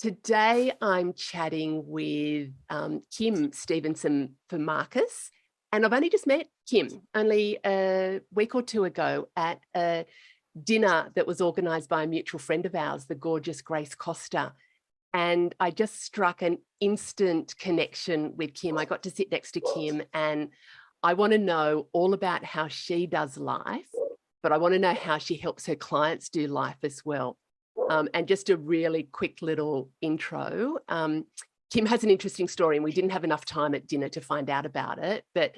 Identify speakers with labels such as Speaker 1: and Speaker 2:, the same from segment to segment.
Speaker 1: Today, I'm chatting with Kim Stevenson Farmakis, and I've only just met Kim only a week or two ago at a dinner that was organised by a mutual friend of ours, the gorgeous Grace Costa. And I just struck an instant connection with Kim. I got to sit next to Kim, and I want to know all about how she does life, but I want to know how she helps her clients do life as well. And just a really quick little intro. Kim has an interesting story, and we didn't have enough time at dinner to find out about it, but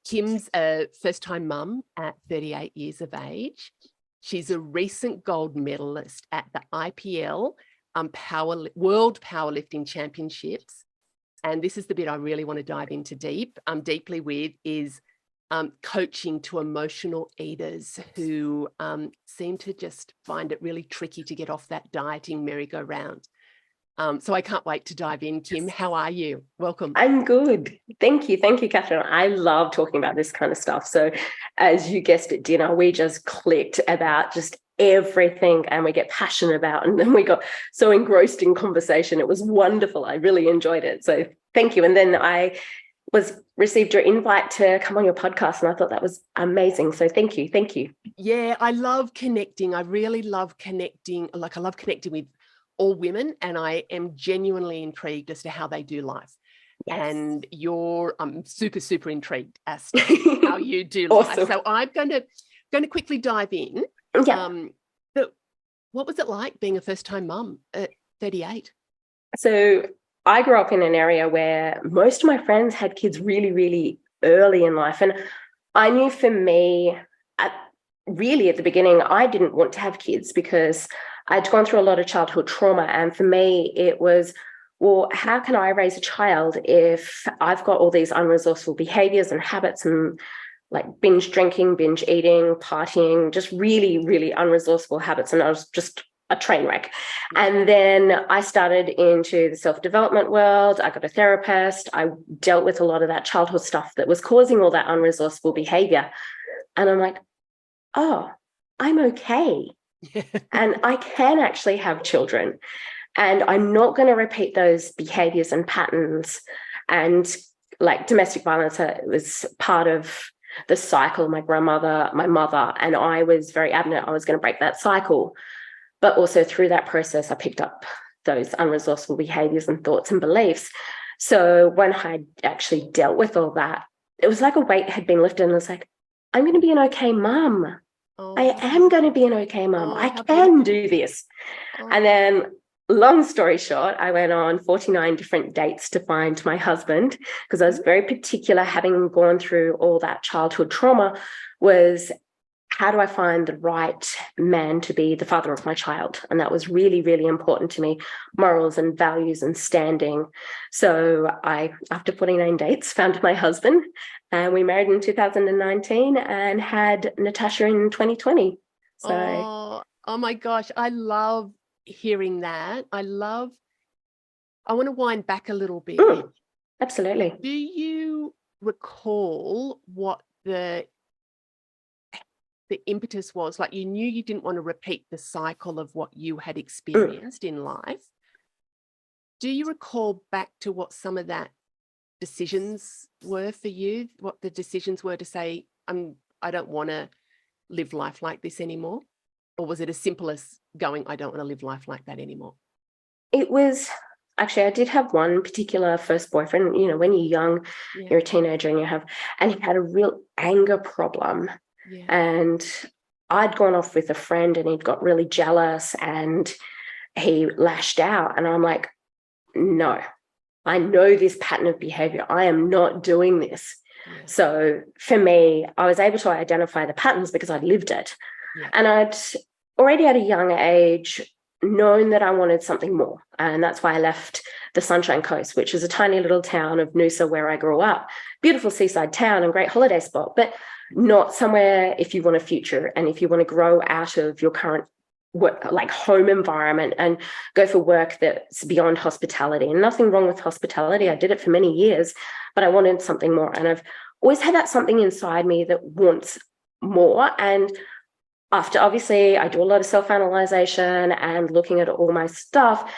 Speaker 1: Kim's a first-time mum at 38 years of age. She's a recent gold medalist at the IPL World Powerlifting Championships. And this is the bit I really want to dive into deeply with is coaching to emotional eaters who seem to just find it really tricky to get off that dieting merry-go-round. So I can't wait to dive in. Kim, how are you? Welcome.
Speaker 2: I'm good. Thank you. Thank you, Catherine. I love talking about this kind of stuff. So as you guessed at dinner, we just clicked about just everything and we get passionate about, and then we got so engrossed in conversation. It was wonderful. I really enjoyed it. So thank you. And then I received your invite to come on your podcast, and I thought that was amazing. So thank you. Thank you.
Speaker 1: Yeah, I love connecting. I really love connecting. I love connecting with all women, and I am genuinely intrigued as to how they do life. Yes. And I'm super intrigued as to how you do
Speaker 2: Awesome.
Speaker 1: life. So I'm going to quickly dive in.
Speaker 2: Yeah.
Speaker 1: But what was it like being a first-time mum at 38?
Speaker 2: So I grew up in an area where most of my friends had kids really, really early in life. And I knew for me, at the beginning, I didn't want to have kids because I'd gone through a lot of childhood trauma. And for me, it was, well, how can I raise a child if I've got all these unresourceful behaviors and habits and like binge drinking, binge eating, partying, just really, really unresourceful habits. And I was just a train wreck. And then I started into the self-development world. I got a therapist. I dealt with a lot of that childhood stuff that was causing all that unresourceful behavior. And I'm like, oh, I'm okay. And I can actually have children. And I'm not going to repeat those behaviors and patterns. And like domestic violence, it was part of the cycle. My grandmother, my mother, and I was very adamant I was going to break that cycle. But also through that process, I picked up those unresourceful behaviors and thoughts and beliefs. So when I actually dealt with all that, it was like a weight had been lifted, and I was like, I'm going to be an okay mum. I am going to be an okay mum. I can do this. And then, long story short, I went on 49 different dates to find my husband because I was very particular, having gone through all that childhood trauma, was how do I find the right man to be the father of my child? And that was really, really important to me, morals and values and standing. So I, after 49 dates, found my husband, and we married in 2019 and had Natasha in 2020. So,
Speaker 1: oh my gosh, I love hearing that. I want to wind back a little bit.
Speaker 2: Absolutely.
Speaker 1: Do you recall what the impetus was? Like, you knew you didn't want to repeat the cycle of what you had experienced in life. Do you recall back to what some of that decisions were for you? What the decisions were to say, I don't want to live life like this anymore? Or was it as simple as going, I don't want to live life like that anymore?
Speaker 2: It was, actually, I did have one particular first boyfriend. You know, when you're young, you're a teenager, and he had a real anger problem. Yeah. And I'd gone off with a friend, and he'd got really jealous and he lashed out. And I'm like, no, I know this pattern of behavior. I am not doing this. Yeah. So for me, I was able to identify the patterns because I'd lived it. Yeah. And I'd already at a young age known that I wanted something more. And that's why I left the Sunshine Coast, which is a tiny little town of Noosa where I grew up. Beautiful seaside town and great holiday spot, but not somewhere if you want a future and if you want to grow out of your current work, like home environment, and go for work that's beyond hospitality. And nothing wrong with hospitality. I did it for many years, but I wanted something more. And I've always had that something inside me that wants more. And after, obviously, I do a lot of self-analyzation and looking at all my stuff,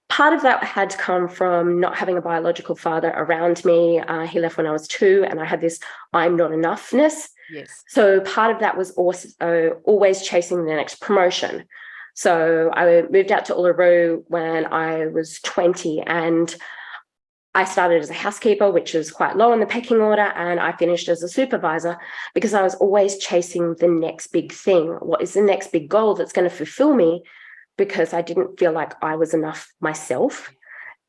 Speaker 2: Part of that had to come from not having a biological father around me. He left when I was 2, and I had this I'm not enoughness.
Speaker 1: Yes.
Speaker 2: So part of that was also always chasing the next promotion. So I moved out to Uluru when I was 20, and I started as a housekeeper, which is quite low in the pecking order, and I finished as a supervisor because I was always chasing the next big thing. What is the next big goal that's going to fulfill me? Because I didn't feel like I was enough myself.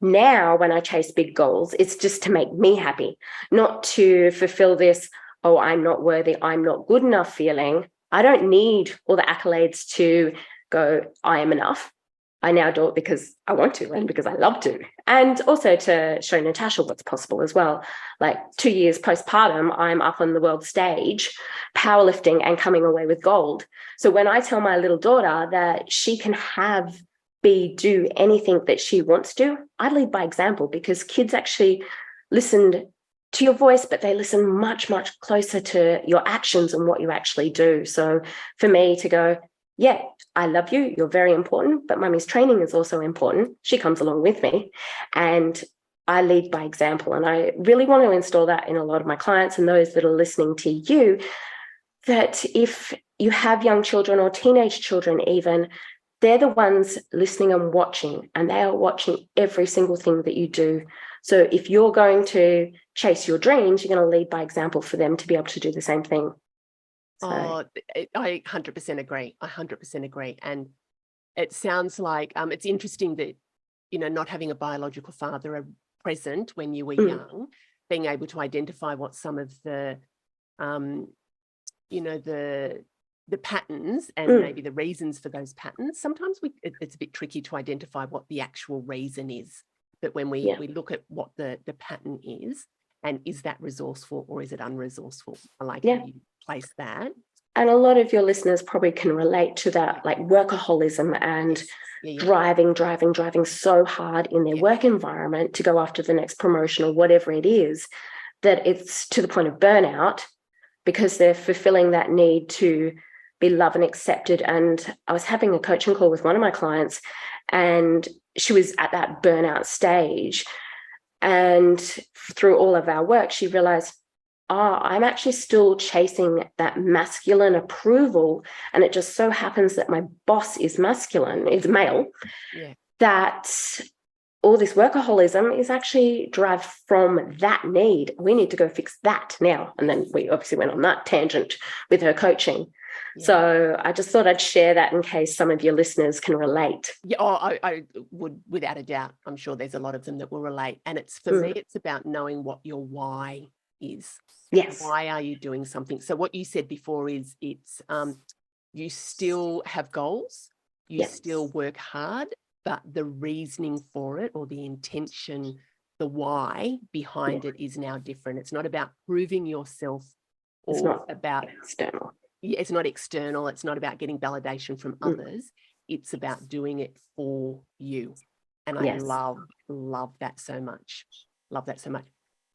Speaker 2: Now, when I chase big goals, it's just to make me happy, not to fulfill this, oh, I'm not worthy, I'm not good enough feeling. I don't need all the accolades to go, I am enough. I now do it because I want to and because I love to. And also to show Natasha what's possible as well. Like 2 years postpartum, I'm up on the world stage, powerlifting and coming away with gold. So when I tell my little daughter that she can do anything that she wants to, I lead by example, because kids actually listened to your voice, but they listen much, much closer to your actions and what you actually do. So for me to go, yeah, I love you, you're very important, but mummy's training is also important. She comes along with me, and I lead by example. And I really want to install that in a lot of my clients and those that are listening to you, that if you have young children or teenage children even, they're the ones listening and watching, and they are watching every single thing that you do. So if you're going to chase your dreams, you're going to lead by example for them to be able to do the same thing. So.
Speaker 1: Oh, I 100% agree. I 100% agree. And it sounds like it's interesting that, not having a biological father present when you were young, being able to identify what some of the, the patterns and maybe the reasons for those patterns. Sometimes it's a bit tricky to identify what the actual reason is. But when we look at what the pattern is, and is that resourceful or is it unresourceful? I like how you place that.
Speaker 2: And a lot of your listeners probably can relate to that, like workaholism and driving so hard in their work environment to go after the next promotion or whatever it is, that it's to the point of burnout because they're fulfilling that need to be loved and accepted. And I was having a coaching call with one of my clients, and she was at that burnout stage. And through all of our work, she realized, I'm actually still chasing that masculine approval. And it just so happens that my boss is masculine, is male, that all this workaholism is actually derived from that need. We need to go fix that now. And then we obviously went on that tangent with her coaching. Yeah. So I just thought I'd share that in case some of your listeners can relate.
Speaker 1: Yeah, I would, without a doubt. I'm sure there's a lot of them that will relate. And it's for me, it's about knowing what your why is.
Speaker 2: Yes.
Speaker 1: Why are you doing something? So what you said before is it's you still have goals, you still work hard, but the reasoning for it or the intention, the why behind it is now different. It's not about proving yourself or
Speaker 2: it's not
Speaker 1: about
Speaker 2: external.
Speaker 1: It's not external. It's not about getting validation from others. It's about doing it for you. And I love that so much. Love that so much.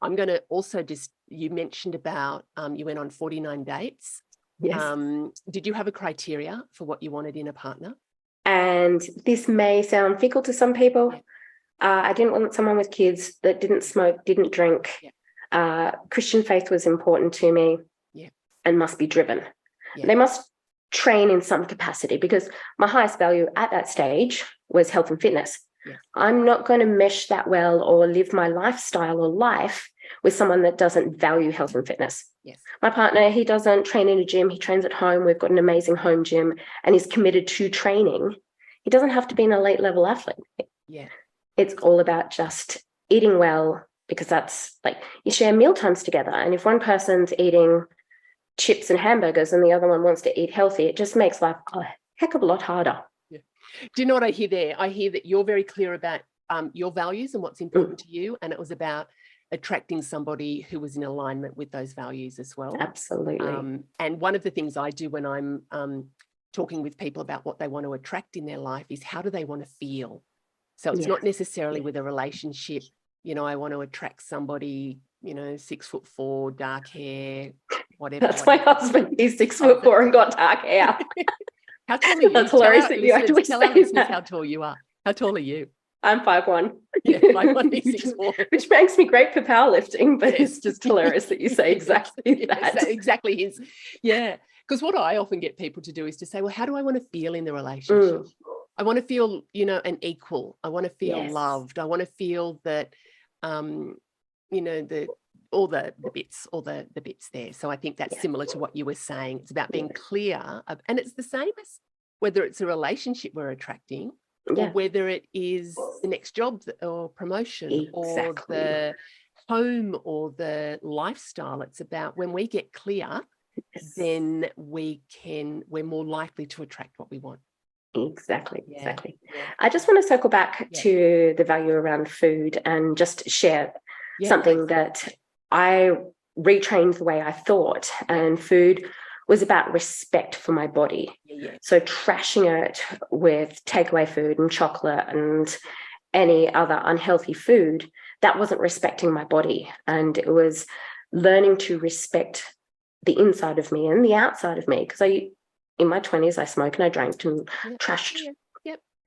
Speaker 1: I'm going to also you mentioned about you went on 49 dates.
Speaker 2: Yes.
Speaker 1: Did you have a criteria for what you wanted in a partner?
Speaker 2: And this may sound fickle to some people. I didn't want someone with kids that didn't smoke, didn't drink. Christian faith was important to me and must be driven. They must train in some capacity, because my highest value at that stage was health and fitness. I'm not going to mesh that well or live my lifestyle or life with someone that doesn't value health and fitness. My partner, he doesn't train in a gym. He trains at home. We've got an amazing home gym and he's committed to training. He doesn't have to be an elite level athlete. It's all about just eating well, because that's like you share meal times together. And if one person's eating chips and hamburgers and the other one wants to eat healthy, it just makes life a heck of a lot harder.
Speaker 1: Do you know what I hear there? I hear that you're very clear about your values and what's important to you, and it was about attracting somebody who was in alignment with those values as well.
Speaker 2: Absolutely.
Speaker 1: And one of the things I do when I'm talking with people about what they want to attract in their life is how do they want to feel? So it's not necessarily with a relationship. I want to attract somebody, 6'4", dark hair, whatever.
Speaker 2: That's my husband. He's 6'4" and got dark hair.
Speaker 1: How tall are you?
Speaker 2: That's hilarious that you actually
Speaker 1: tell our listeners how tall you are. How tall are you?
Speaker 2: I'm 5'1".
Speaker 1: Yeah, 5'1",
Speaker 2: which makes me great for powerlifting, but it's just hilarious that you say exactly that.
Speaker 1: Exactly his. Yeah. Because what I often get people to do is to say, well, how do I want to feel in the relationship? I want to feel, an equal. I want to feel loved. I want to feel that, all the bits there. So I think that's similar to what you were saying. It's about being clear. And it's the same as whether it's a relationship we're attracting or whether it is the next job or promotion or the home or the lifestyle. It's about when we get clear, then we're more likely to attract what we want.
Speaker 2: Exactly. I just want to circle back to the value around food and just share something that I retrained the way I thought, and food was about respect for my body. So trashing it with takeaway food and chocolate and any other unhealthy food, that wasn't respecting my body. And it was learning to respect the inside of me and the outside of me, because in my 20s, I smoked and I drank and trashed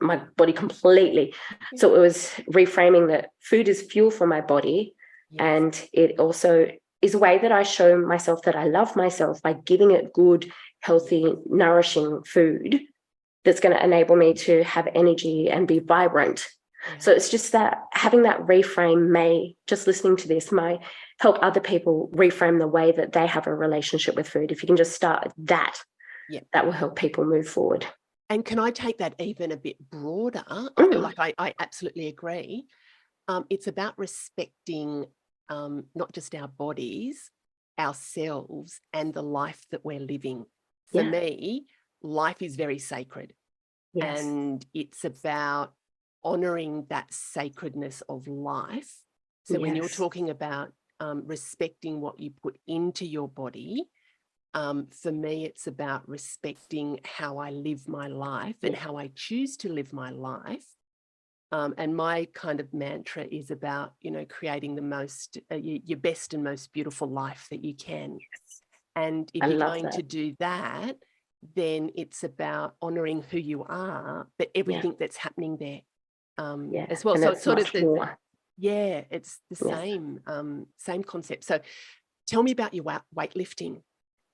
Speaker 2: my body completely. So it was reframing that food is fuel for my body. And it also is a way that I show myself that I love myself by giving it good, healthy, nourishing food that's going to enable me to have energy and be vibrant. So it's just that having that reframe just listening to this may help other people reframe the way that they have a relationship with food. If you can just start with that, that will help people move forward.
Speaker 1: And can I take that even a bit broader? I absolutely agree. It's about respecting not just our bodies, ourselves, and the life that we're living. For me, life is very sacred. And it's about honoring that sacredness of life. So when you're talking about respecting what you put into your body, for me, it's about respecting how I live my life and how I choose to live my life. And my kind of mantra is about, creating the most, your best and most beautiful life that you can. And if you're going to do that, then it's about honoring who you are, but everything that's happening there as well. So it's sort of it's the same concept. So tell me about your weightlifting.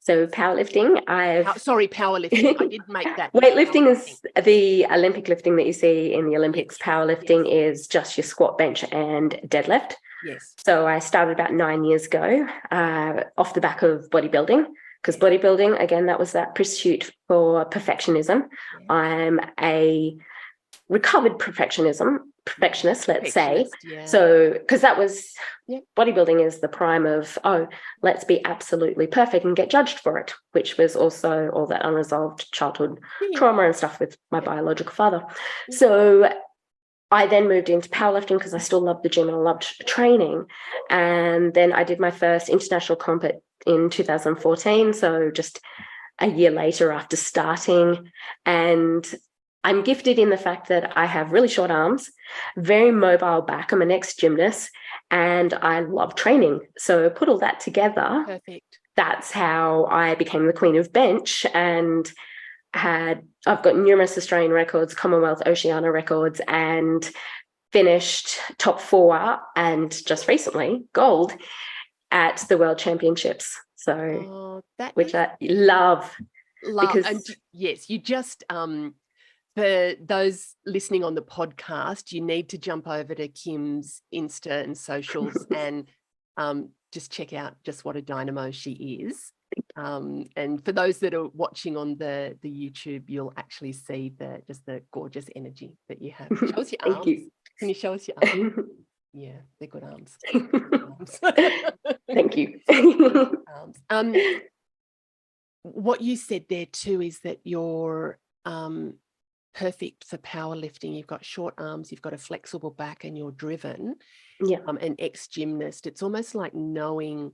Speaker 2: So powerlifting,
Speaker 1: powerlifting. I did make that.
Speaker 2: Weightlifting is the Olympic lifting that you see in the Olympics. Powerlifting is just your squat, bench, and deadlift.
Speaker 1: Yes.
Speaker 2: So I started about 9 years ago off the back of bodybuilding, because bodybuilding, again, that was that pursuit for perfectionism. I'm a recovered perfectionist, let's say. So, because that was bodybuilding is the prime of, let's be absolutely perfect and get judged for it, which was also all that unresolved childhood trauma and stuff with my biological father. So I then moved into powerlifting because I still loved the gym and I loved training. And then I did my first international comp in 2014. So just a year later after starting. And I'm gifted in the fact that I have really short arms, very mobile back. I'm an ex-gymnast and I love training. So put all that together.
Speaker 1: Perfect.
Speaker 2: That's how I became the queen of bench, and I've got numerous Australian records, Commonwealth, Oceania records, and finished top 4 and just recently gold at the World Championships. So which I love. Because,
Speaker 1: and yes, you just for those listening on the podcast, you need to jump over to Kim's Insta and socials and just check out just what a dynamo she is. And for those that are watching on the YouTube, you'll actually see the gorgeous energy that you have. Show us your arms.
Speaker 2: Thank you.
Speaker 1: Can you show us your arms? Yeah, they're good arms.
Speaker 2: Thank you.
Speaker 1: What you said there too is that you're perfect for powerlifting. You've got short arms, you've got a flexible back, and you're driven. An ex-gymnast. It's almost like knowing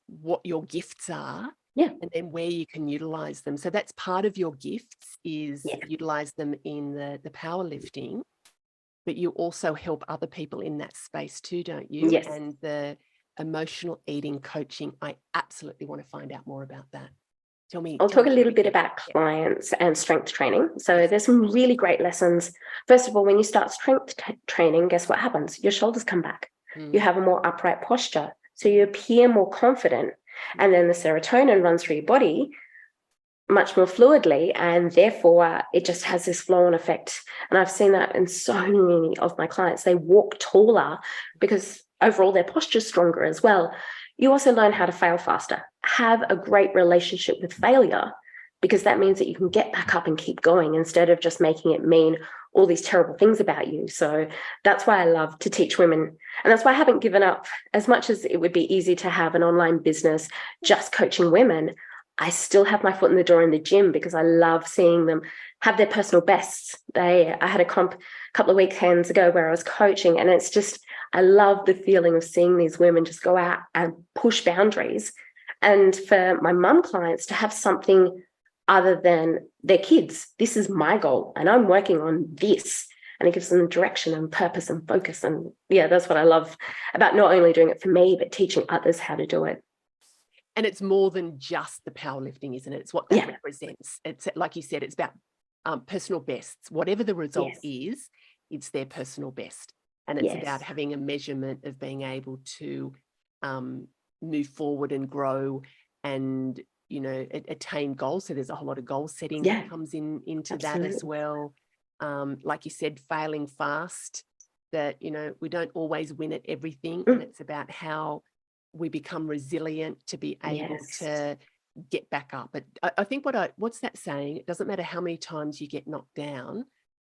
Speaker 1: what your gifts are and then where you can utilize them. So that's part of your gifts is utilize them in the powerlifting, but you also help other people in that space too, don't you?
Speaker 2: Yes.
Speaker 1: And the emotional eating coaching, I absolutely want to find out more about that.
Speaker 2: I'll talk a little bit about clients and strength training. So there's some really great lessons. First of all, when you start strength training, guess what happens? Your shoulders come back. You have a more upright posture. So you appear more confident. And then the serotonin runs through your body much more fluidly, and therefore it just has this flow-on effect. And I've seen that in so many of my clients. They walk taller because overall their posture's stronger as well. You also learn how to fail faster. Have a great relationship with failure, because that means that you can get back up and keep going instead of just making it mean all these terrible things about you. So that's why I love to teach women. And that's why I haven't given up. As much as it would be easy to have an online business just coaching women, I still have my foot in the door in the gym because I love seeing them have their personal bests. I had a comp a couple of weekends ago where I was coaching, and it's just, I love the feeling of seeing these women just go out and push boundaries. And for my mum clients to have something other than their kids, this is my goal and I'm working on this. And it gives them direction and purpose and focus. And yeah, that's what I love about not only doing it for me, but teaching others how to do it.
Speaker 1: And it's more than just the powerlifting, isn't it? It's what that represents. It's like you said, it's about personal bests. Whatever the result is, it's their personal best. And it's about having a measurement of being able to move forward and grow and, you know, attain goals. So there's a whole lot of goal setting that comes into that as well. Like you said, failing fast, that, you know, we don't always win at everything. And it's about how we become resilient to be able to get back up. But I think what's that saying? It doesn't matter how many times you get knocked down.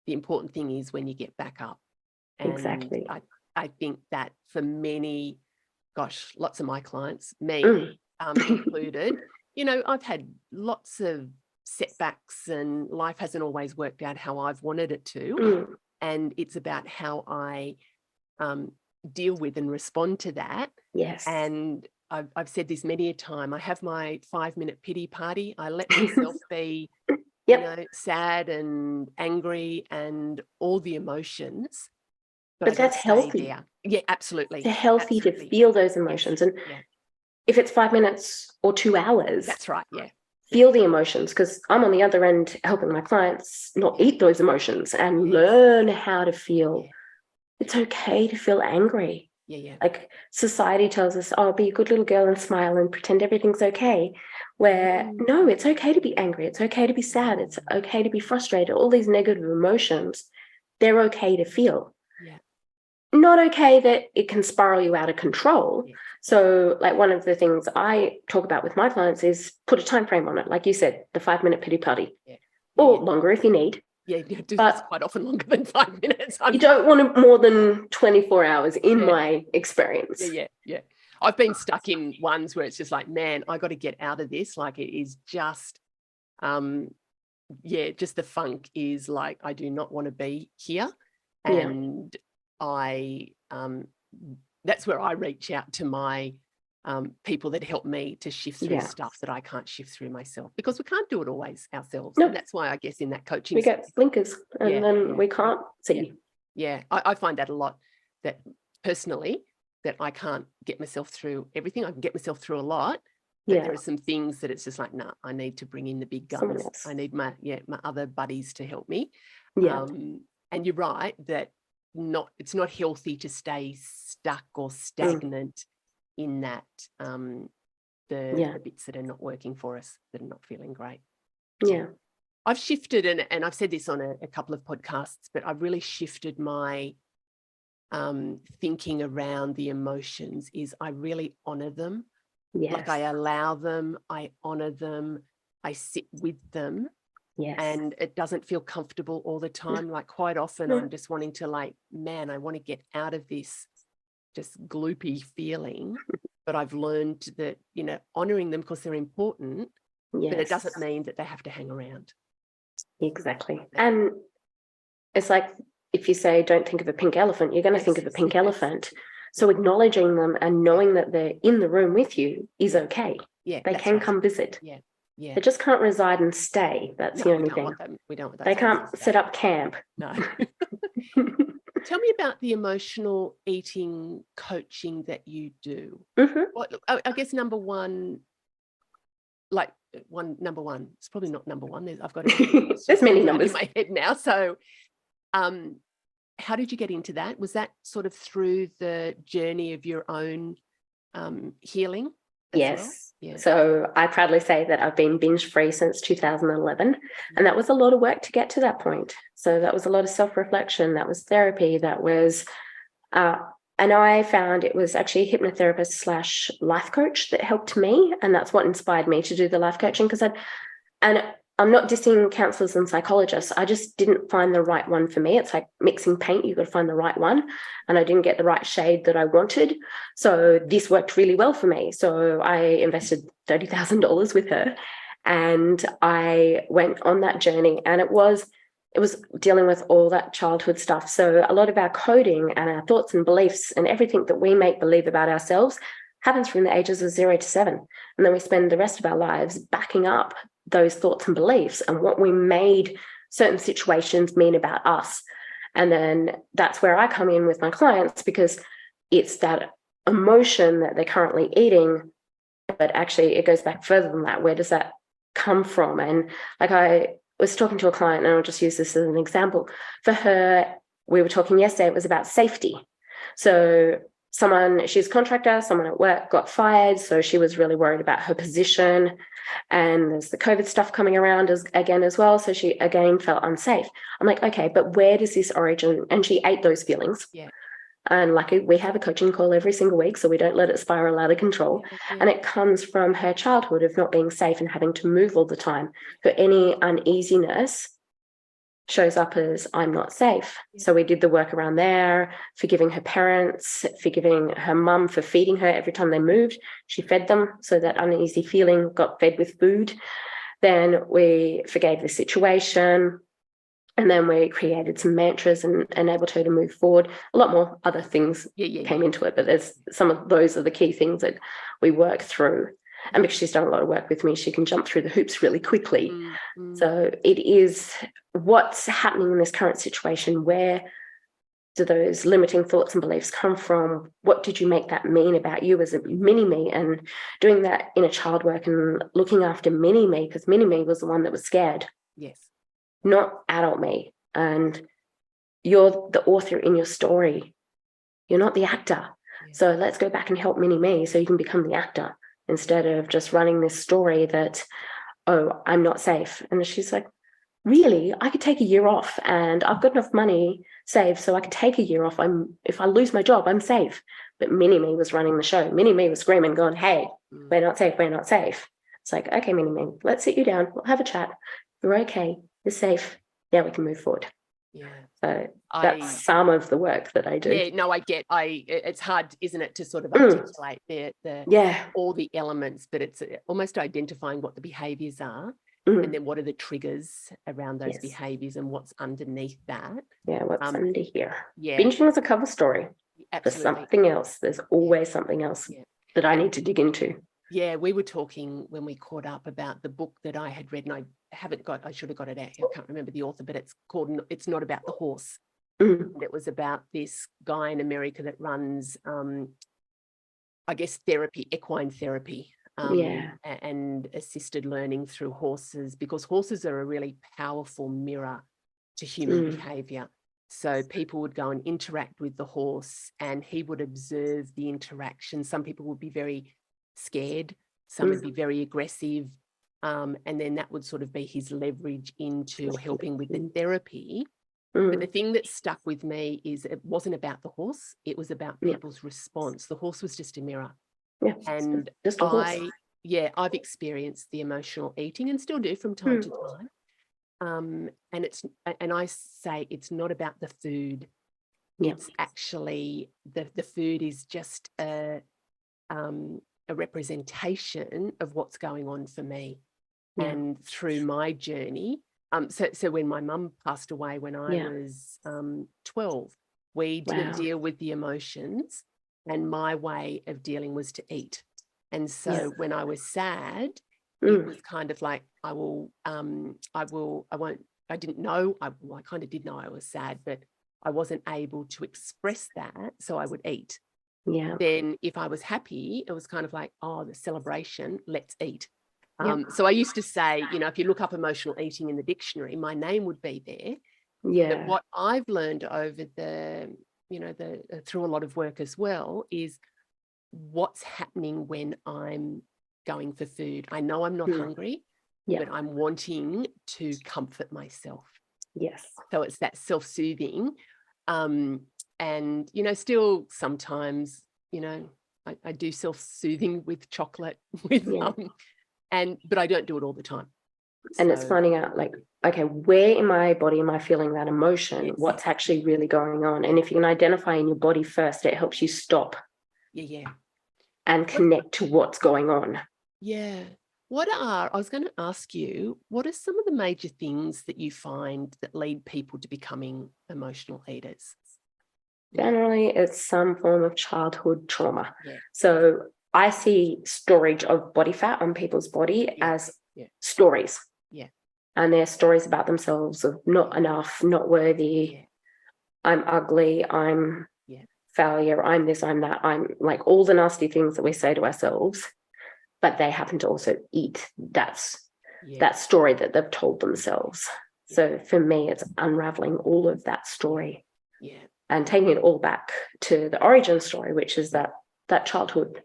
Speaker 1: The important thing is when you get back up. And
Speaker 2: exactly.
Speaker 1: I think that for many, gosh, lots of my clients, me included, you know, I've had lots of setbacks and life hasn't always worked out how I've wanted it to. And it's about how I deal with and respond to that.
Speaker 2: Yes.
Speaker 1: And I've said this many a time. I have my 5-minute pity party. I let myself be, you know, sad and angry and all the emotions.
Speaker 2: But that's healthy.
Speaker 1: There. Yeah, absolutely.
Speaker 2: It's healthy to feel those emotions. And if it's 5 minutes or 2 hours.
Speaker 1: That's right, yeah.
Speaker 2: Feel the emotions, because I'm on the other end helping my clients not eat those emotions and learn how to feel. It's okay to feel angry. Like society tells us, oh, be a good little girl and smile and pretend everything's okay. Where no, it's okay to be angry. It's okay to be sad. It's okay to be frustrated. All these negative emotions, they're okay to feel. Not okay that it can spiral you out of control. So like one of the things I talk about with my clients is put a time frame on it. Like you said, the 5-minute pity party or longer if you need.
Speaker 1: Yeah, it's quite often longer than 5 minutes.
Speaker 2: You don't want it more than 24 hours in my experience.
Speaker 1: Yeah. I've been stuck in ones where it's just like, man, I got to get out of this. Like it is just, just the funk is like, I do not want to be here. And that's where I reach out to my people that help me to shift through stuff that I can't shift through myself, because we can't do it always ourselves. And that's why I guess in that coaching
Speaker 2: we get blinkers and then we can't see.
Speaker 1: I find that a lot, that personally, that I can't get myself through everything. I can get myself through a lot, but there are some things that it's just like, nah, I need to bring in the big guns. I need my other buddies to help me. And you're right that it's not healthy to stay stuck or stagnant in that the bits that are not working for us, that are not feeling great. I've shifted, and I've said this on a couple of podcasts, but I've really shifted my thinking around the emotions. Is I really honor them. Like I allow them, I honor them, I sit with them. And it doesn't feel comfortable all the time. Like quite often I'm just wanting to like, man, I want to get out of this just gloopy feeling. But I've learned that, you know, honoring them because they're important, but it doesn't mean that they have to hang around.
Speaker 2: Exactly. And it's like, if you say, don't think of a pink elephant, you're going to think of a pink elephant. So acknowledging them and knowing that they're in the room with you is okay. They can come visit. They just can't reside and stay. That's the only thing.
Speaker 1: We don't want that.
Speaker 2: They can't set up camp.
Speaker 1: No. Tell me about the emotional eating coaching that you do. Well, I guess number one, like number one? It's probably not number one. I've got it.
Speaker 2: There's many numbers
Speaker 1: in my head now. So, how did you get into that? Was that sort of through the journey of your own healing?
Speaker 2: Yes.
Speaker 1: Well? Yeah.
Speaker 2: So I proudly say that I've been binge free since 2011. And that was a lot of work to get to that point. So that was a lot of self-reflection. That was therapy. That was, and I found it was actually a hypnotherapist / life coach that helped me. And that's what inspired me to do the life coaching, because I'm not dissing counselors and psychologists. I just didn't find the right one for me. It's like mixing paint. You've got to find the right one. And I didn't get the right shade that I wanted. So this worked really well for me. So I invested $30,000 with her and I went on that journey. And it was dealing with all that childhood stuff. So a lot of our coding and our thoughts and beliefs and everything that we make believe about ourselves happens from the ages of 0 to 7. And then we spend the rest of our lives backing up those thoughts and beliefs and what we made certain situations mean about us. And then that's where I come in with my clients, because it's that emotion that they're currently eating, but actually it goes back further than that. Where does that come from? And like I was talking to a client, and I'll just use this as an example. For her, we were talking yesterday, it was about safety. So she's a contractor, someone at work got fired. So she was really worried about her position. And there's the COVID stuff coming around again as well. So she again felt unsafe. I'm like, okay, but where does this origin? And she ate those feelings.
Speaker 1: Yeah.
Speaker 2: And lucky we have a coaching call every single week, so we don't let it spiral out of control. Yeah. And it comes from her childhood of not being safe and having to move all the time. So any uneasiness shows up as I'm not safe. Yeah. So we did the work around there, forgiving her parents, forgiving her mum for feeding her every time they moved. She fed them, so that uneasy feeling got fed with food. Then we forgave the situation. And then we created some mantras and enabled her to move forward. A lot more other things came into it, but there's some of those are the key things that we work through. And because she's done a lot of work with me, she can jump through the hoops really quickly. Mm-hmm. So it is what's happening in this current situation. Where do those limiting thoughts and beliefs come from? What did you make that mean about you as a mini-me? And doing that inner child work and looking after mini-me, because mini-me was the one that was scared.
Speaker 1: Yes.
Speaker 2: Not adult me. And you're the author in your story. You're not the actor. Yeah. So let's go back and help mini-me so you can become the actor, instead of just running this story that, oh, I'm not safe. And she's like, really? I could take a year off and I've got enough money saved so I could take a year off. If I lose my job, I'm safe. But mini-me was running the show. Mini-me was screaming, going, hey, we're not safe, we're not safe. It's like, okay, mini-me, let's sit you down. We'll have a chat. You're okay. You're safe. Now we can move forward. Yeah. So that's some of the work that I do.
Speaker 1: Yeah, no, I get. It's hard, isn't it, to sort of articulate all the elements, but it's almost identifying what the behaviours are, and then what are the triggers around those behaviours and what's underneath that.
Speaker 2: Yeah, what's under here. Yeah. Binging is a cover story.
Speaker 1: Absolutely.
Speaker 2: For something else. There's always something else that I need to dig into.
Speaker 1: Yeah, we were talking when we caught up about the book that I had read, and I should have got it out. I can't remember the author, but it's called It's Not About the Horse. And it was about this guy in America that runs, I guess, equine therapy, and assisted learning through horses, because horses are a really powerful mirror to human behaviour. So people would go and interact with the horse and he would observe the interaction. Some people would be very scared, some would be very aggressive, and then that would sort of be his leverage into helping with the therapy. But the thing that stuck with me is it wasn't about the horse, it was about people's response. The horse was just a mirror. And
Speaker 2: just a horse.
Speaker 1: I've experienced the emotional eating and still do from time to time. And I say it's not about the food. It's actually the food is just a representation of what's going on for me. And through my journey, so when my mum passed away when I was 12, we didn't deal with the emotions, and my way of dealing was to eat. And so when I was sad, it was kind of like I didn't know, I kind of did know I was sad, but I wasn't able to express that, so I would eat. Then if I was happy, it was kind of like, oh, the celebration, let's eat. So I used to say, if you look up emotional eating in the dictionary, my name would be there.
Speaker 2: Yeah.
Speaker 1: But what I've learned over through a lot of work as well is what's happening when I'm going for food. I know I'm not hungry, but I'm wanting to comfort myself.
Speaker 2: Yes.
Speaker 1: So it's that self-soothing. And, still sometimes, I do self-soothing with chocolate, but I don't do it all the time.
Speaker 2: And it's finding out, like, okay, where in my body am I feeling that emotion?
Speaker 1: Yes.
Speaker 2: What's actually really going on? And if you can identify in your body first, it helps you stop and connect to what's going on.
Speaker 1: Yeah. I was going to ask you, what are some of the major things that you find that lead people to becoming emotional eaters?
Speaker 2: Generally, it's some form of childhood trauma.
Speaker 1: Yeah.
Speaker 2: So I see storage of body fat on people's body as stories.
Speaker 1: Yeah.
Speaker 2: And they're stories about themselves of not enough, not worthy.
Speaker 1: Yeah.
Speaker 2: I'm ugly. I'm failure. I'm this, I'm that. I'm like all the nasty things that we say to ourselves, but they happen to also eat that story that they've told themselves. Yeah. So for me, it's unraveling all of that story and taking it all back to the origin story, which is that childhood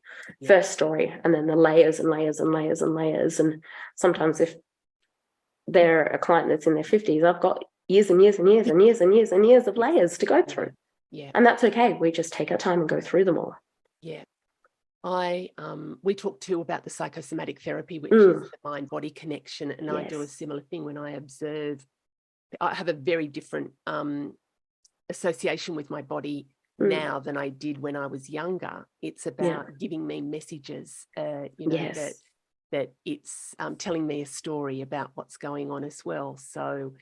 Speaker 2: first story, and then the layers and layers and layers and layers. And sometimes if they're a client that's in their 50s, I've got years and years and years and years and years and years of layers to go through. Yeah. And that's okay. We just take our time and go through them all. Yeah.
Speaker 1: We talked too about the psychosomatic therapy, which is the mind-body connection. And I do a similar thing when I observe. I have a very different association with my body now than I did when I was younger. It's about giving me messages, that it's telling me a story about what's going on as well. So,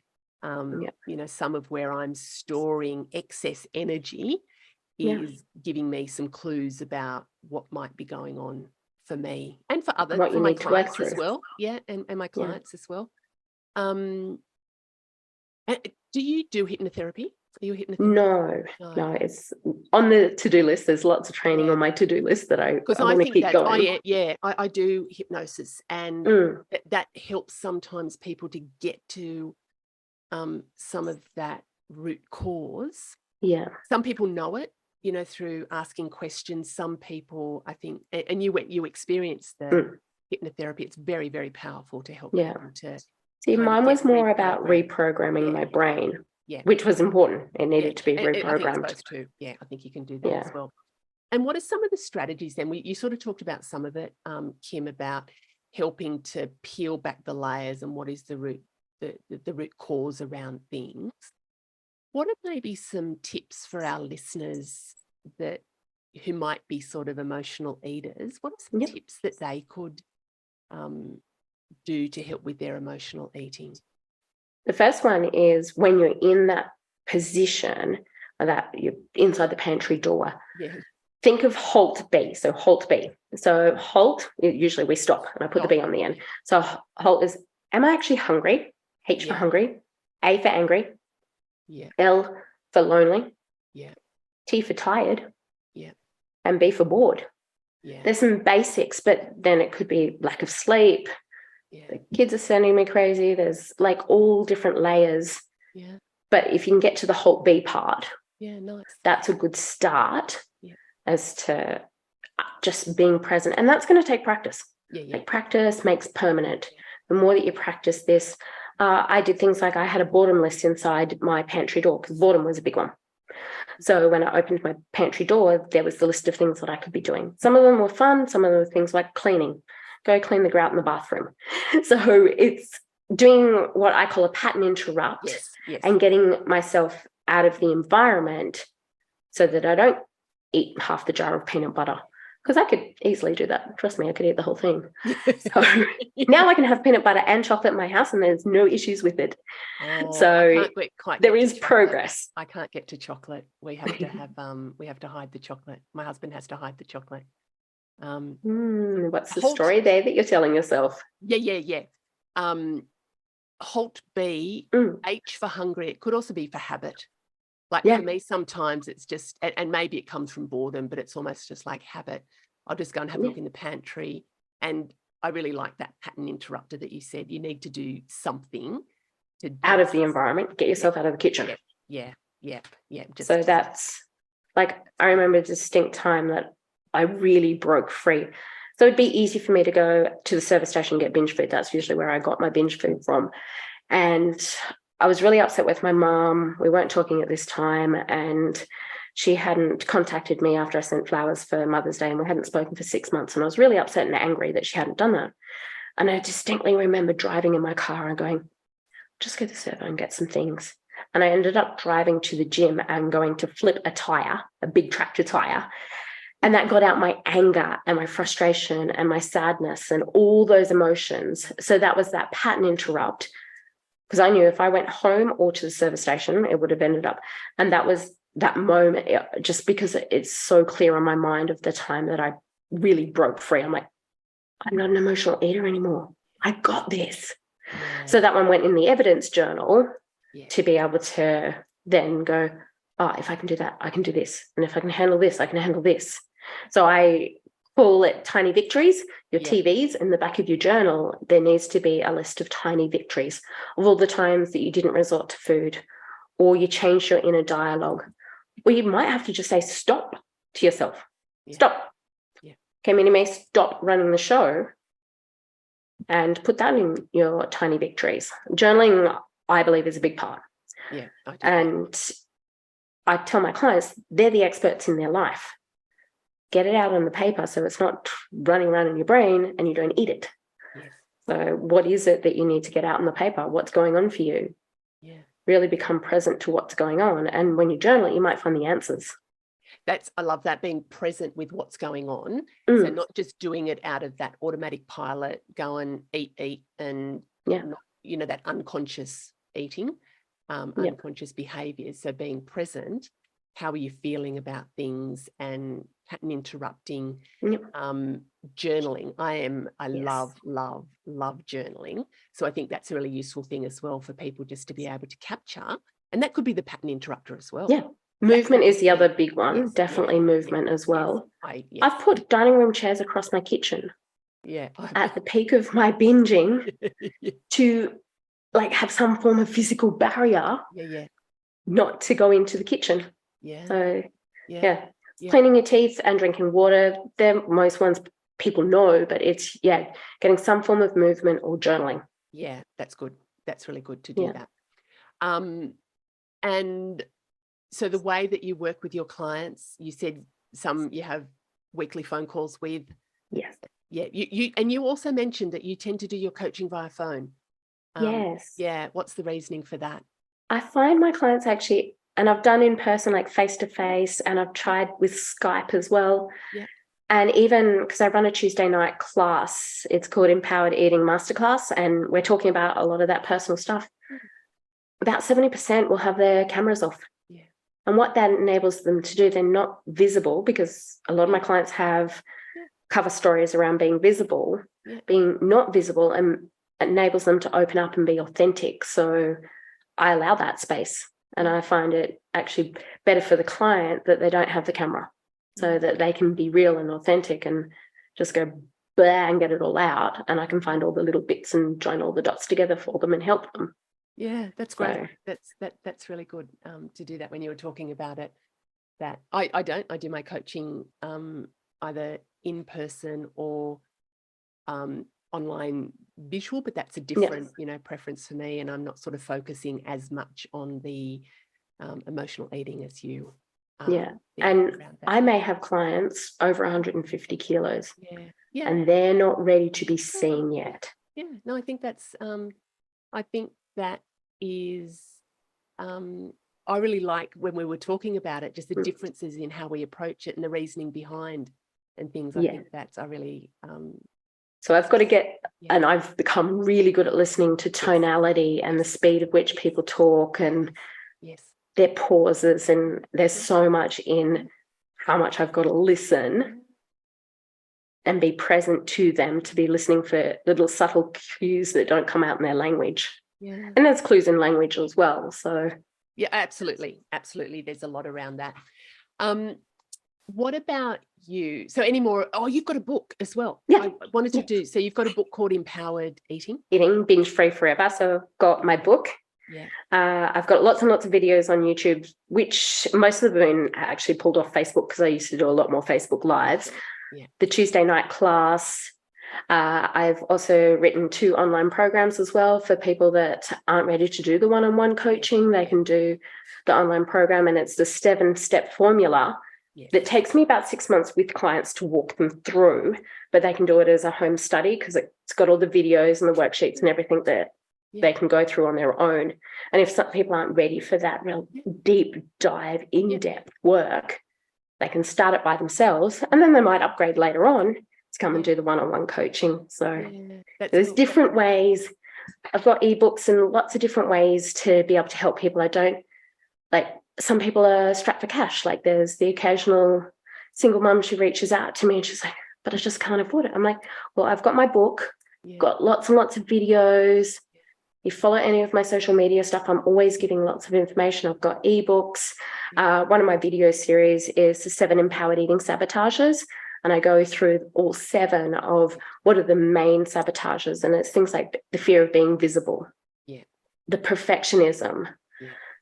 Speaker 1: some of where I'm storing excess energy is giving me some clues about what might be going on for me and for others, for my clients as well. Yeah, and my clients as well. Do you do hypnotherapy? Are you a hypnotherapist?
Speaker 2: No, it's on the to-do list. There's lots of training on my to-do list that I want to keep going.
Speaker 1: I do hypnosis, and that helps sometimes people to get to some of that root cause. Yeah. Some people know it, through asking questions. Some people, I think, and you experience the hypnotherapy. It's very, very powerful to help people to.
Speaker 2: See, mine was more about reprogramming my brain. Yeah. Which was important. It needed to be reprogrammed.
Speaker 1: I think I think you can do that as well. And what are some of the strategies then? You sort of talked about some of it, Kim, about helping to peel back the layers and what is the root cause around things. What are maybe some tips for our listeners who might be sort of emotional eaters? What are some tips that they could do to help with their emotional eating?
Speaker 2: The first one is when you're in that position that you're inside the pantry door, think of HALT B. So HALT B. So HALT, usually we stop, and I put the B on the end. So HALT is, am I actually hungry? H for hungry, A for angry, L for lonely, T for tired, and B for bored. There's some basics, but then it could be lack of sleep. The kids are sending me crazy. There's like all different layers. But if you can get to the HALT B part, that's a good start as to just being present. And that's going to take practice. Like practice makes permanent. The more that you practice this, I did things like I had a boredom list inside my pantry door because boredom was a big one. So when I opened my pantry door, there was the list of things that I could be doing. Some of them were fun. Some of them were things like cleaning. Go clean the grout in the bathroom. So it's doing what I call a pattern interrupt and getting myself out of the environment so that I don't eat half the jar of peanut butter. Because I could easily do that. Trust me, I could eat the whole thing. So now I can have peanut butter and chocolate in my house and there's no issues with it. So there is progress.
Speaker 1: I can't get to chocolate. We have to have we have to hide the chocolate. My husband has to hide the chocolate.
Speaker 2: What's the story there that you're telling yourself?
Speaker 1: HALT B, H for hungry. It could also be for habit. Like for me, sometimes it's just, and maybe it comes from boredom, but it's almost just like habit. I'll just go and have a look in the pantry. And I really like that pattern interrupter that you said. You need to do something to
Speaker 2: out of the environment, get yourself out of the kitchen.
Speaker 1: Yeah.
Speaker 2: So that's like, I remember a distinct time that I really broke free. So it'd be easy for me to go to the service station and get binge food. That's usually where I got my binge food from. And I was really upset with my mom. We weren't talking at this time, and she hadn't contacted me after I sent flowers for Mother's Day, and we hadn't spoken for 6 months. And I was really upset and angry that she hadn't done that. And I distinctly remember driving in my car and going, just go to the servo and get some things. And I ended up driving to the gym and going to flip a tire, a big tractor tire. And that got out my anger and my frustration and my sadness and all those emotions. So that was that pattern interrupt, because I knew if I went home or to the service station, it would have ended up. And that was that moment, just because it's so clear on my mind of the time that I really broke free. I'm like, I'm not an emotional eater anymore. I got this. Yeah. So that one went in the evidence journal to be able to then go, oh, if I can do that, I can do this. And if I can handle this, I can handle this. So I call it tiny victories. Your TVs in the back of your journal, there needs to be a list of tiny victories of all the times that you didn't resort to food, or you changed your inner dialogue, or you might have to just say stop to yourself. Stop. Okay, Minnie, stop running the show, and put that in your tiny victories. Journaling, I believe, is a big part.
Speaker 1: Yeah, I do.
Speaker 2: And I tell my clients, they're the experts in their life. Get it out on the paper so it's not running around in your brain and you don't eat it. Yes. So what is it that you need to get out on the paper? What's going on for you? Yeah. Really become present to what's going on. And when you journal, you might find the answers.
Speaker 1: I love that, being present with what's going on. So not just doing it out of that automatic pilot, go and eat, and not, that unconscious eating, unconscious behaviors. So being present, how are you feeling about things, and pattern interrupting, journaling. I love journaling. So I think that's a really useful thing as well for people, just to be able to capture. And that could be the pattern interrupter as well.
Speaker 2: Yeah. Movement is the other big one. Definitely movement as well. I've put dining room chairs across my kitchen. Yeah. At the peak of my binging to like have some form of physical barrier. Not to go into the kitchen. So cleaning your teeth and drinking water, they're most ones people know, but it's getting some form of movement or journaling.
Speaker 1: Yeah, that's good. That's really good to do that. And so the way that you work with your clients, you said you have weekly phone calls with.
Speaker 2: Yes.
Speaker 1: Yeah. You also mentioned that you tend to do your coaching via phone.
Speaker 2: Yes.
Speaker 1: Yeah. What's the reasoning for that?
Speaker 2: I find my clients actually, and I've done in person, like face-to-face, and I've tried with Skype as well. Yeah. And even because I run a Tuesday night class, it's called Empowered Eating Masterclass, and we're talking about a lot of that personal stuff. About 70% will have their cameras off. Yeah. And what that enables them to do, they're not visible, because a lot of my clients have cover stories around being visible, being not visible, and it enables them to open up and be authentic. So I allow that space. And I find it actually better for the client that they don't have the camera, so that they can be real and authentic and just go blah and get it all out. And I can find all the little bits and join all the dots together for them and help them.
Speaker 1: Yeah, that's great. So, that's really good to do that. When you were talking about it, that I do my coaching either in person or online visual, but that's a different preference for me, and I'm not sort of focusing as much on the emotional eating as you.
Speaker 2: And I may have clients over 150 kilos, and they're not ready to be seen yet.
Speaker 1: No, I think that's I think that is I really like when we were talking about it, just the differences in how we approach it and the reasoning behind and things. I think that's
Speaker 2: so I've got to get, and I've become really good at listening to tonality and the speed at which people talk and their pauses. And there's so much in how much I've got to listen and be present to them, to be listening for little subtle cues that don't come out in their language. Yeah. And there's clues in language as well. So
Speaker 1: yeah, absolutely. There's a lot around that. What about you? So any more? Oh, you've got a book as well.
Speaker 2: Yeah.
Speaker 1: I wanted to do. So you've got a book called Empowered Eating.
Speaker 2: Eating Binge Free Forever. So I've got my book.
Speaker 1: Yeah.
Speaker 2: I've got lots and lots of videos on YouTube, which most of them have been actually pulled off Facebook because I used to do a lot more Facebook Lives.
Speaker 1: Yeah.
Speaker 2: The Tuesday night class. I've also written 2 online programs as well for people that aren't ready to do the one-on-one coaching. They can do the online program, and it's the 7-step formula that takes me about 6 months with clients to walk them through, but they can do it as a home study because it's got all the videos and the worksheets and everything that they can go through on their own. And if some people aren't ready for that real deep dive, in-depth work, they can start it by themselves, and then they might upgrade later on to come and do the one-on-one coaching. So there's different ways. I've got ebooks and lots of different ways to be able to help people. I don't like, some people are strapped for cash. Like there's the occasional single mum, she reaches out to me and she's like, but I just can't afford it. I'm like, well, I've got my book, got lots and lots of videos. You follow any of my social media stuff, I'm always giving lots of information. I've got ebooks. One of my video series is the 7 empowered eating sabotages. And I go through all 7 of what are the main sabotages. And it's things like the fear of being visible, the perfectionism,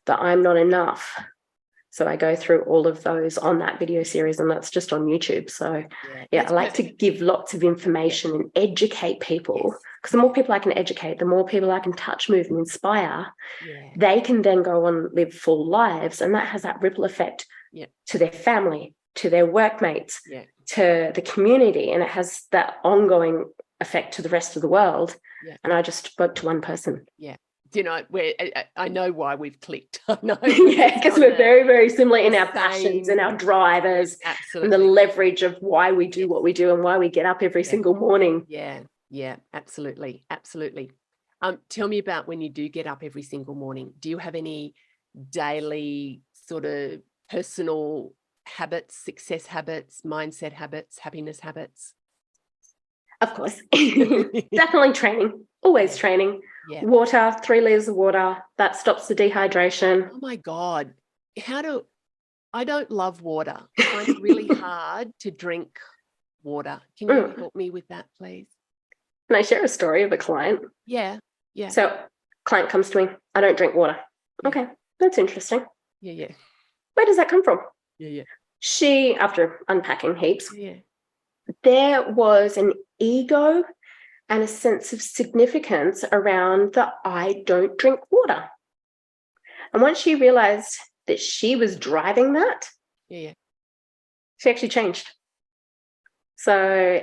Speaker 2: that I'm not enough. So I go through all of those on that video series, and that's just on YouTube. So I like to give lots of information and educate people, because the more people I can educate, the more people I can touch, move and inspire, they can then go on live full lives. And that has that ripple effect to their family, to their workmates, to the community, and it has that ongoing effect to the rest of the world. And I just spoke to one person.
Speaker 1: You know, where I know why we've clicked. I know.
Speaker 2: Because we're very, very similar in our passions and our drivers. Absolutely. And the leverage of why we do what we do and why we get up every single morning.
Speaker 1: Yeah, absolutely. Tell me about when you do get up every single morning. Do you have any daily sort of personal habits, success habits, mindset habits, happiness habits?
Speaker 2: Of course. Definitely training. Always training. Water, 3 liters of water. That stops the dehydration.
Speaker 1: Oh my God. I don't love water. I find it really hard to drink water. Can you help me with that, please?
Speaker 2: Can I share a story of a client?
Speaker 1: Yeah.
Speaker 2: So client comes to me, I don't drink water. Okay, that's interesting.
Speaker 1: Yeah.
Speaker 2: Where does that come from?
Speaker 1: Yeah.
Speaker 2: She, after unpacking heaps, there was an ego and a sense of significance around the I don't drink water. And once she realized that she was driving that, she actually changed. So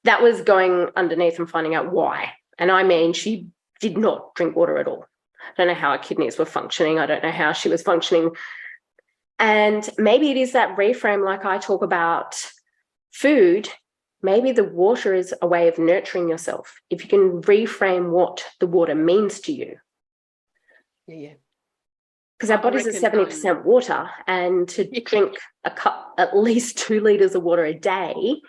Speaker 2: that was going underneath and finding out why. And I mean, she did not drink water at all. I don't know how her kidneys were functioning. I don't know how she was functioning. And maybe it is that reframe, like I talk about food. Maybe the water is a way of nurturing yourself. If you can reframe what the water means to you. Because our bodies are 70% water, and to drink a cup, at least 2 liters of water a day,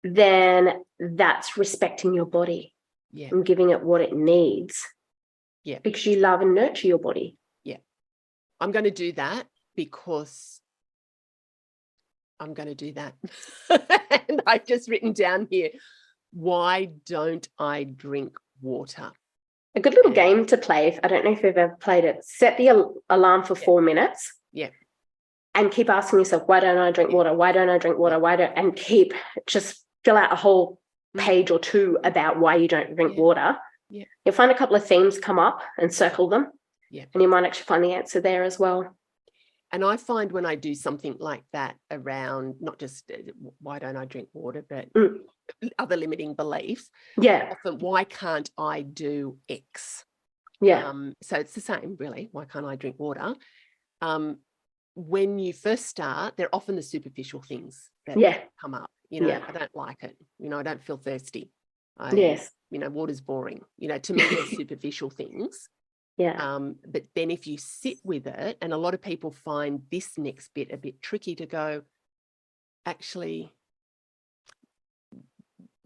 Speaker 2: then that's respecting your body and giving it what it needs. Because you love and nurture your body.
Speaker 1: I'm going to do that because I'm going to do that. And I've just written down here, why don't I drink water?
Speaker 2: A good little game to play. I don't know if you've ever played it. Set the alarm for 4 minutes. And keep asking yourself, why don't I drink water? Why don't I drink water? And just fill out a whole page or 2 about why you don't drink water. You'll find a couple of themes come up and circle them. And you might actually find the answer there as well.
Speaker 1: And I find when I do something like that around not just why don't I drink water, but other limiting beliefs. Often, why can't I do X? So it's the same, really. Why can't I drink water? When you first start, they're often the superficial things that come up. I don't like it. I don't feel thirsty. Water's boring. To me, they're superficial things. But then if you sit with it, and a lot of people find this next bit a bit tricky to go, actually,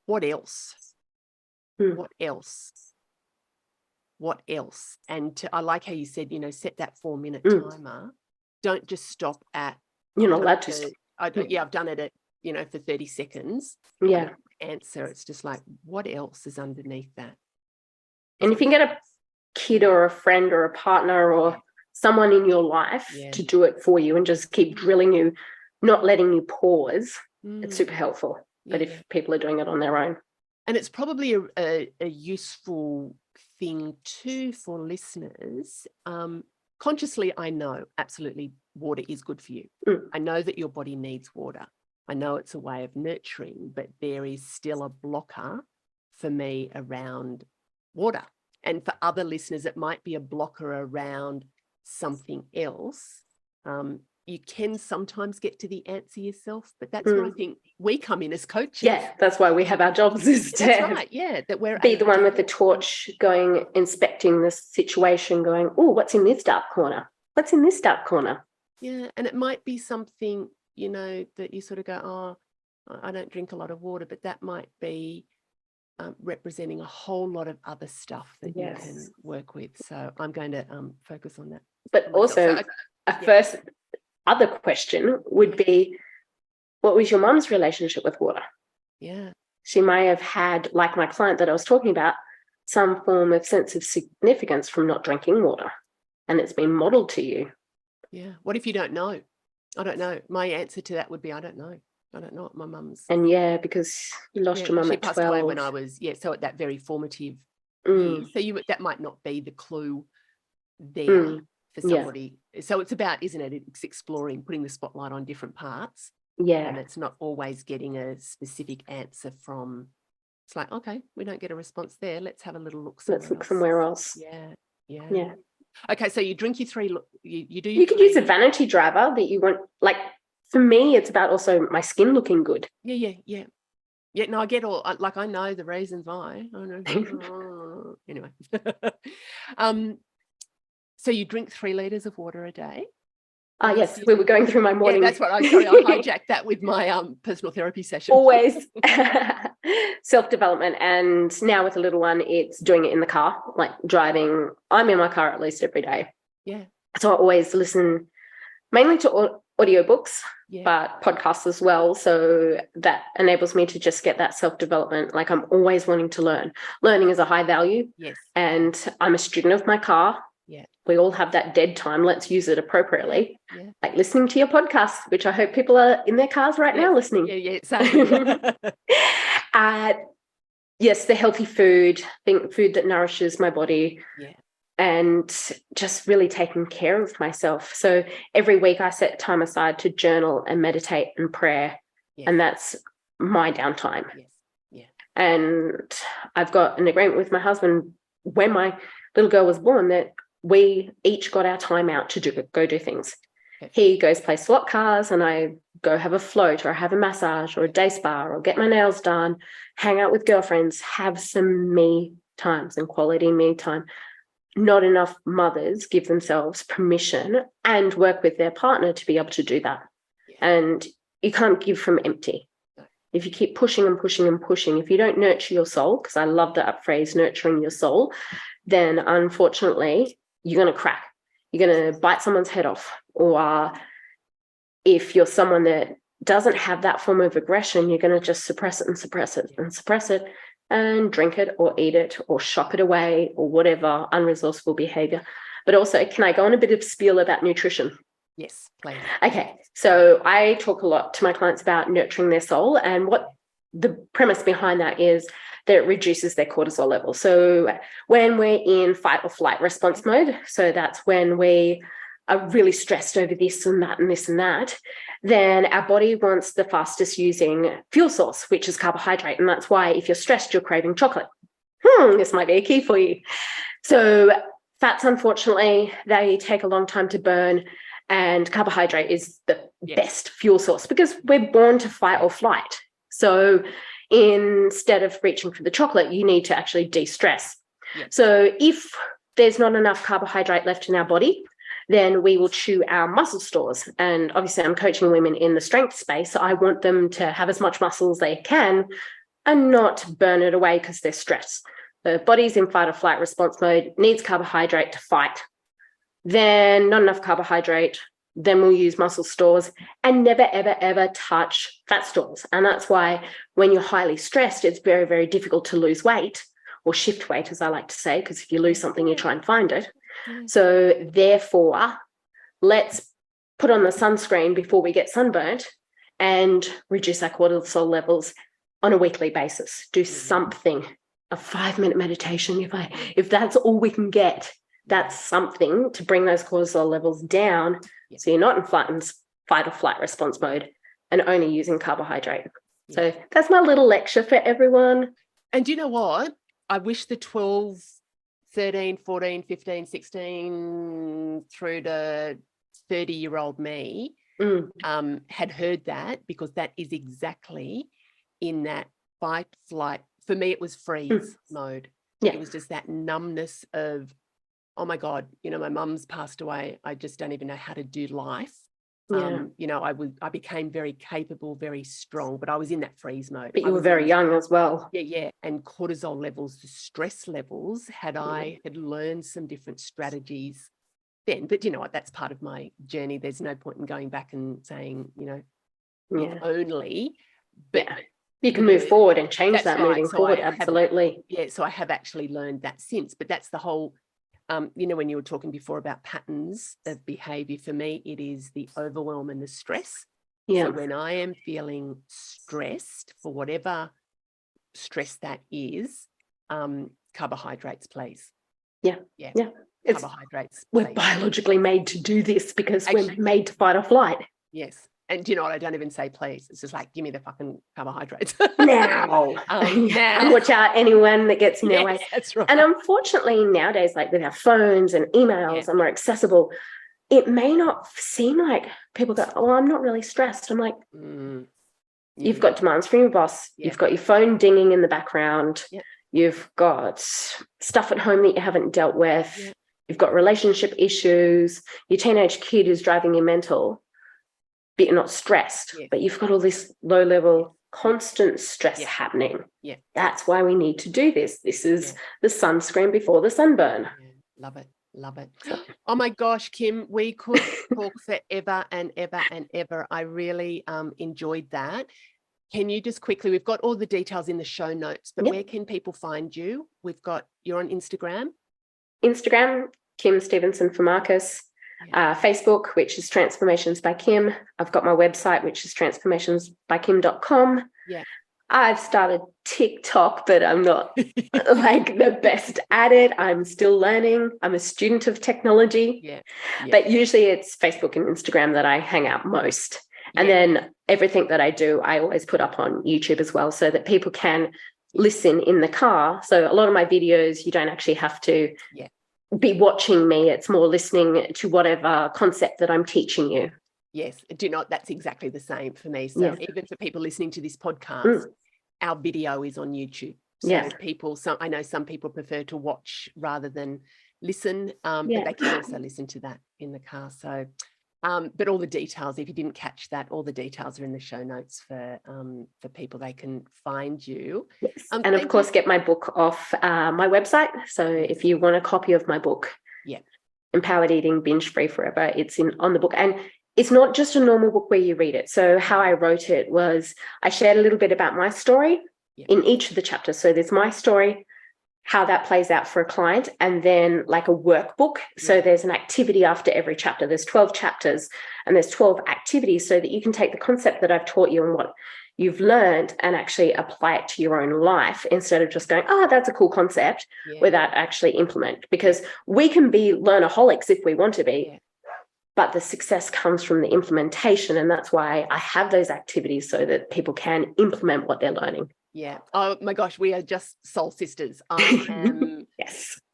Speaker 1: what else? What else? And I like how you said, set that 4-minute timer. Don't just stop at
Speaker 2: You're not allowed to.
Speaker 1: I've done it at, for 30 seconds.
Speaker 2: Yeah.
Speaker 1: Answer. It's just like, what else is underneath that?
Speaker 2: And if you get a kid or a friend or a partner or someone in your life to do it for you and just keep drilling you, not letting you pause, it's super helpful. But if people are doing it on their own.
Speaker 1: And it's probably a useful thing too for listeners. Consciously, I know absolutely water is good for you. I know that your body needs water. I know it's a way of nurturing, but there is still a blocker for me around water. And for other listeners, it might be a blocker around something else. You can sometimes get to the answer yourself, but that's where I think we come in as coaches.
Speaker 2: Yeah, that's why we have our jobs, is
Speaker 1: that's right. Yeah, that we're
Speaker 2: be the one with the torch, going inspecting the situation, going, oh, what's in this dark corner? What's in this dark corner?
Speaker 1: Yeah, and it might be something, that you sort of go, oh, I don't drink a lot of water, but that might be representing a whole lot of other stuff that you can work with. So I'm going to focus on that.
Speaker 2: But also, first other question would be, what was your mum's relationship with water?
Speaker 1: Yeah.
Speaker 2: She may have had, like my client that I was talking about, some form of sense of significance from not drinking water, and it's been modeled to you.
Speaker 1: Yeah. What if you don't know? I don't know. My answer to that would be, I don't know. I don't know what my mum's.
Speaker 2: And because you lost your mum at 12. She
Speaker 1: passed away when I was, so at that very formative year. So that might not be the clue there for somebody. So it's about, isn't it? It's exploring, putting the spotlight on different parts.
Speaker 2: Yeah.
Speaker 1: And it's not always getting a specific answer from, it's like, okay, we don't get a response there. Let's have a little look somewhere else.
Speaker 2: Let's look somewhere else.
Speaker 1: Yeah. Okay, so you drink your 3, you do your
Speaker 2: You could use a vanity driver that you want, like, for me, it's about also my skin looking good.
Speaker 1: Yeah, no, I get all, like, I know the reasons why. I know. Anyway. So you drink 3 liters of water a day?
Speaker 2: Yes, we were going through my morning.
Speaker 1: Yeah, that's what I hijacked that with my personal therapy session.
Speaker 2: Always self-development. And now with the little one, it's doing it in the car, like driving. I'm in my car at least every day.
Speaker 1: Yeah.
Speaker 2: So I always listen mainly to audiobooks, but podcasts as well. So that enables me to just get that self-development. Like, I'm always wanting to learn. Learning is a high value.
Speaker 1: Yes.
Speaker 2: And I'm a student of my car.
Speaker 1: Yeah.
Speaker 2: We all have that dead time. Let's use it appropriately. Yeah. Like listening to your podcast, which I hope people are in their cars right now listening.
Speaker 1: Yeah. Same.
Speaker 2: Yes, the healthy food that nourishes my body.
Speaker 1: Yeah.
Speaker 2: And just really taking care of myself. So every week I set time aside to journal and meditate and prayer. Yes. And that's my downtime.
Speaker 1: Yes. Yeah.
Speaker 2: And I've got an agreement with my husband when my little girl was born that we each got our time out to go do things. Okay. He goes play slot cars and I go have a float or have a massage or a day spa or get my nails done, hang out with girlfriends, have some me time, some quality me time. Not enough mothers give themselves permission and work with their partner to be able to do that. Yeah. And you can't give from empty. No. If you keep pushing and pushing and pushing, if you don't nurture your soul, because I love that phrase, nurturing your soul, then unfortunately, you're going to crack. You're going to bite someone's head off. Or if you're someone that doesn't have that form of aggression, you're going to just suppress it and suppress it and suppress it and drink it or eat it or shop it away or whatever, unresourceful behavior. But also, can I go on a bit of spiel about nutrition?
Speaker 1: Yes, please.
Speaker 2: Okay, so I talk a lot to my clients about nurturing their soul, and what the premise behind that is that it reduces their cortisol level. So when we're in fight or flight response mode, so that's when we are really stressed over this and that and this and that, then our body wants the fastest using fuel source, which is carbohydrate. And that's why if you're stressed, you're craving chocolate. This might be a key for you. So fats, unfortunately, they take a long time to burn, and carbohydrate is the best fuel source because we're born to fight or flight. So instead of reaching for the chocolate, you need to actually de-stress. Yeah. So if there's not enough carbohydrate left in our body, then we will chew our muscle stores. And obviously I'm coaching women in the strength space. So I want them to have as much muscle as they can and not burn it away because they're stressed. The body's in fight or flight response mode, needs carbohydrate to fight. Then not enough carbohydrate, then we'll use muscle stores and never, ever, ever touch fat stores. And that's why when you're highly stressed, it's very, very difficult to lose weight, or shift weight, as I like to say, because if you lose something, you try and find it. So therefore, let's put on the sunscreen before we get sunburnt and reduce our cortisol levels on a weekly basis. Do something, a 5-minute meditation. If that's all we can get, that's something to bring those cortisol levels down. So you're not in fight or flight response mode and only using carbohydrate. So that's my little lecture for everyone.
Speaker 1: And do you know what? I wish the 12, 13, 14, 15, 16 through to 30-year-old me had heard that, because that is exactly in that fight, flight. For me, it was freeze mode. It was just that numbness of, oh my God, my mum's passed away. I just don't even know how to do life. I became very capable, very strong, but I was in that freeze mode.
Speaker 2: But you were very young as well.
Speaker 1: Yeah. And cortisol levels, the stress levels, I had learned some different strategies then. But you know what? That's part of my journey. There's no point in going back and saying, only. But
Speaker 2: you can move forward and change that moving forward. Absolutely.
Speaker 1: So I have actually learned that since. But that's the whole. When you were talking before about patterns of behavior, for me, it is the overwhelm and the stress. So when I am feeling stressed, for whatever stress that is, carbohydrates, please.
Speaker 2: Yeah.
Speaker 1: Carbohydrates.
Speaker 2: We're biologically made to do this because we're made to fight or flight.
Speaker 1: Yes. And do you know what? I don't even say please. It's just like, give me the fucking carbohydrates.
Speaker 2: Now. And watch out, anyone that gets in their way.
Speaker 1: That's right.
Speaker 2: And unfortunately, nowadays, like with our phones and emails and we're accessible, it may not seem like people go, oh, I'm not really stressed. I'm like, you've got demands from your boss. You've got your phone dinging in the background. You've got stuff at home that you haven't dealt with. You've got relationship issues. Your teenage kid is driving you mental. But you're not stressed, but you've got all this low-level constant stress happening. That's why we need to do this. This is the sunscreen before the sunburn.
Speaker 1: Love it. Oh my gosh, Kim, we could talk forever and ever and ever. I really enjoyed that. Can you just quickly, we've got all the details in the show notes, but where can people find you? You're on Instagram. Kim Stevenson Farmakis. Facebook, which is Transformations by Kim. I've got my website, which is transformationsbykim.com. I've started TikTok, but I'm not like the best at it. I'm still learning. I'm a student of technology. But usually it's Facebook and Instagram that I hang out most. And then everything that I do, I always put up on YouTube as well, so that people can listen in the car. So a lot of my videos, you don't actually have to be watching me. It's more listening to whatever concept that I'm teaching you. Yes. Do you know, that's exactly the same for me. So even for people listening to this podcast, our video is on YouTube. So I know some people prefer to watch rather than listen, but they can also listen to that in the car. So, but all the details, if you didn't catch that, all the details are in the show notes for people. They can find you. And of course, get my book off my website. So if you want a copy of my book, Empowered Eating, Binge Free Forever, it's on the book. And it's not just a normal book where you read it. So how I wrote it was I shared a little bit about my story in each of the chapters. So there's my story, how that plays out for a client, and then like a workbook. So there's an activity after every chapter. There's 12 chapters and there's 12 activities, so that you can take the concept that I've taught you and what you've learned and actually apply it to your own life, instead of just going, oh, that's a cool concept, without actually implement. Because we can be learnaholics if we want to be, but the success comes from the implementation. And that's why I have those activities, so that people can implement what they're learning. Yeah. Oh my gosh, we are just soul sisters. I am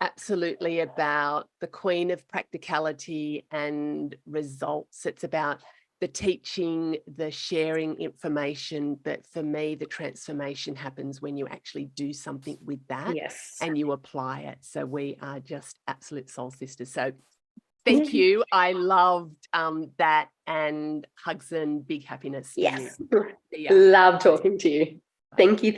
Speaker 1: absolutely about the queen of practicality and results. It's about the teaching, the sharing information. But for me, the transformation happens when you actually do something with that and you apply it. So we are just absolute soul sisters. So thank you. I loved that, and hugs and big happiness. Yes. Love talking to you. Thank you.